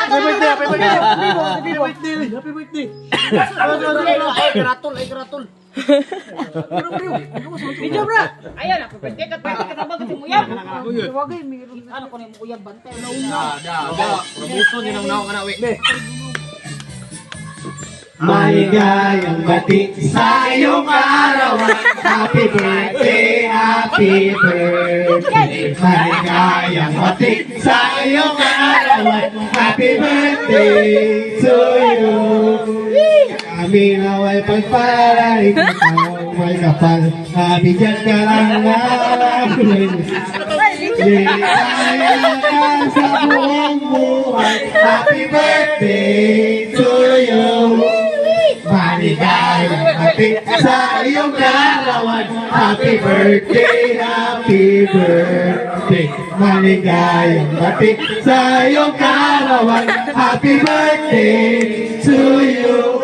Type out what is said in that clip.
Happy birthday. Happy birthday. Ay, gratol. Video, bro. Ayan, ako pwede ka tabang kasi muyab. Tawagay, mayroon na. Ano ko na yung uyab bantay. Promotion yun ang naong kanawi. Maligayang bati sa iyong arawan. Happy birthday, happy birthday. Maligayang bati sa iyong arawan. Happy birthday to you. Kami naway pagpalay, ikaw may kapal. Nabigyan ka lang namin. Ligaya ka sa buong buhay. Happy birthday to you. Maligayang bati sa iyong karawan. Happy birthday, happy birthday. Maligayang bati sa iyong karawan. Happy birthday to you.